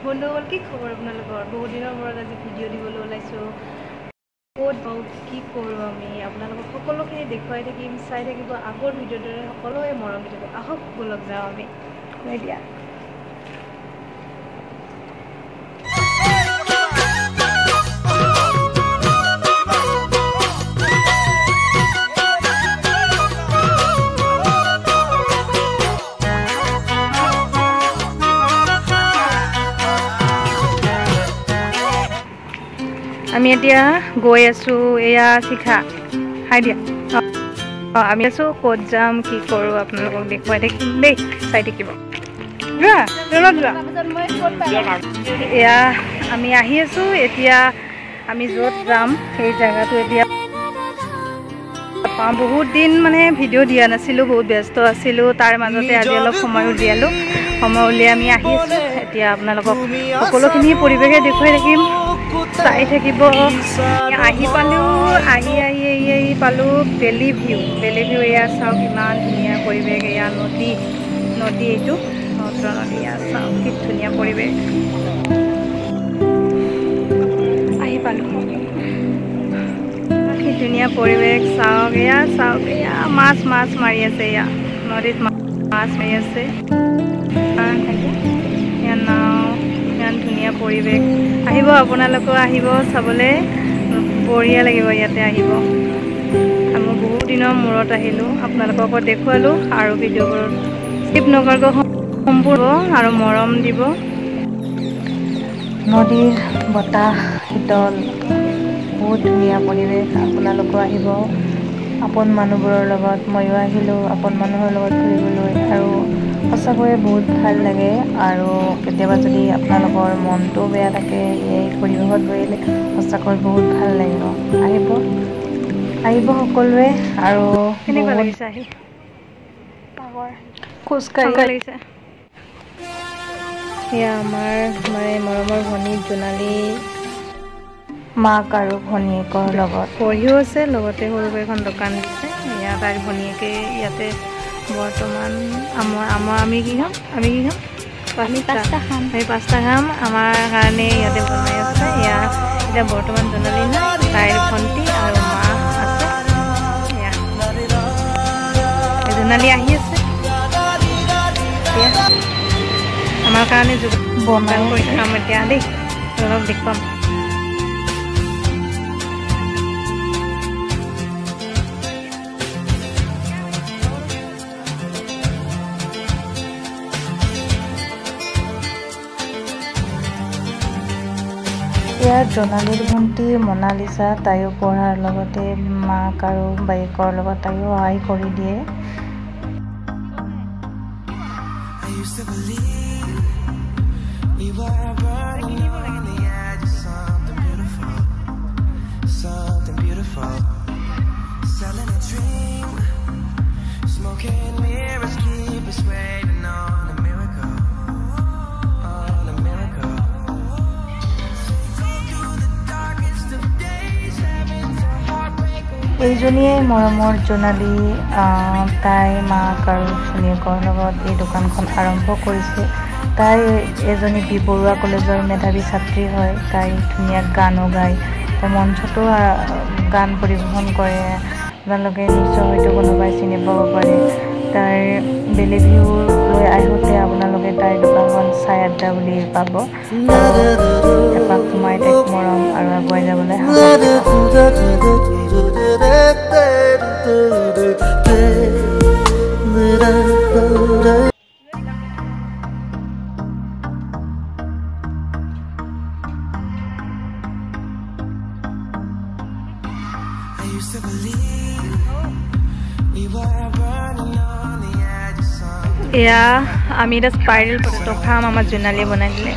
বন্ধুসকল কি খবৰ আপোনালোকৰ বহুত দিনৰ মূৰত আজি ভিডিঅ' দিবলৈ ওলাইছোঁ ক'ত কি কৰোঁ আমি আপোনালোকক সকলোখিনি দেখুৱাই থাকিম চাই থাকিব আগৰ ভিডিঅ'ৰ দৰে সকলোৱে মৰম দি থাকিব আহক বলক যাওঁ আমি দিয়া আমি এতিয়া গৈ আছো এয়া শিখা হাই দিয়া আমি আছো ক'ত যাম কি কৰোঁ আপোনালোকক দেখুৱাই থাকিম দেই চাই থাকিব এয়া আমি আহি আছো এতিয়া আমি য'ত যাম সেই জেগাটো এতিয়া বহুত দিন মানে ভিডিঅ' দিয়া নাছিলোঁ বহুত ব্যস্ত আছিলোঁ তাৰ মাজতে আজি অলপ সময় উলিয়ালোঁ সময় উলিয়াই আমি আহি আছোঁ এতিয়া আপোনালোকক সকলোখিনি পৰিৱেশে দেখুৱাই থাকিম চাই থাকিব আহি পালোঁ আহি পালোঁ বেলি ভিউ এয়া চাওক ইমান ধুনীয়া পৰিৱেশ এয়া নদী এইটো নদ নদী এয়া চাওক কি ধুনীয়া পৰিৱেশ আহি পালোঁ কি ধুনীয়া পৰিৱেশ চাওক এয়া মাছ মাৰি আছে এয়া নদীত মাছ মাৰি আছে এয়া নাও ইমান ধুনীয়া পৰিৱেশ আহিব আপোনালোকেও আহিব চাবলৈ বঢ়িয়া লাগিব ইয়াতে আহিব মই বহুত দিনৰ মূৰত আহিলোঁ আপোনালোকক দেখুৱালোঁ আৰু ভিডিঅ'বোৰ স্কিপ নকৰাকৈ সম্পূৰ্ণ আৰু মৰম দিব নদীৰ বতাহ শীতল বহুত ধুনীয়া পৰিৱেশ আপোনালোকেও আহিব আপোন মানুহবোৰৰ লগত ময়ো আহিলোঁ আপোন মানুহৰ লগত ফুৰিবলৈ আৰু সঁচাকৈয়ে বহুত ভাল লাগে আৰু কেতিয়াবা যদি আপোনালোকৰ মনটো বেয়া থাকে এই পৰিৱেশত বহিলে সঁচাকৈ বহুত ভাল লাগিব আহিব সকলোৱে আৰু কেনেকুৱা লাগিছে আহি খোজকাঢ়ি লাগিছে এয়া আমাৰ মৰমৰ ভনী জোনালী মাক আৰু ভনীয়েকৰ লগত পঢ়িও আছে লগতে সৰুকৈ এখন দোকান দিছে এয়া তাইৰ ভনীয়েকে ইয়াতে বৰ্তমান আমি কি খাম পাঁচটা খাম আমাৰ কাৰণে ইয়াতে বনাই আছে এয়া এতিয়া বৰ্তমান জোনালী নাই তাইৰ ভণ্টি আৰু মা আছে এয়া জোনালী আহি আছে আমাৰ কাৰণে বনাই কৰি খাম এতিয়া দেই অলপ দেখুৱাম ইয়াত জোনালীৰ ভণ্টি মনালিছা তাইও পঢ়াৰ লগতে মাক আৰু বাইকৰ লগত তাইও সহায় কৰি দিয়ে এইজনীয়ে মৰমৰ জোনালী তাই মাক আৰু ভনীয়েকৰ লগত এই দোকানখন আৰম্ভ কৰিছে তাই এজনী বি বৰুৱা কলেজৰ মেধাৱী ছাত্ৰী হয় তাই ধুনীয়া গানো গায় তাই মঞ্চতো গান পৰিৱেশন কৰে আপোনালোকে নিশ্চয় হয়তো কোনোবাই চিনি পাব পাৰে তাইৰ বেলি ভিউ লৈ আহোঁতে আপোনালোকে তাইৰ দোকানখন চাই আড্ডা বুলি পাব এপাক সোমাই তাইক মৰম আৰু আগুৱাই যাবলৈ এয়া আমি এটা স্পাইৰেল পটেটো খাম আমাৰ জোনালীয়ে বনাই দিলে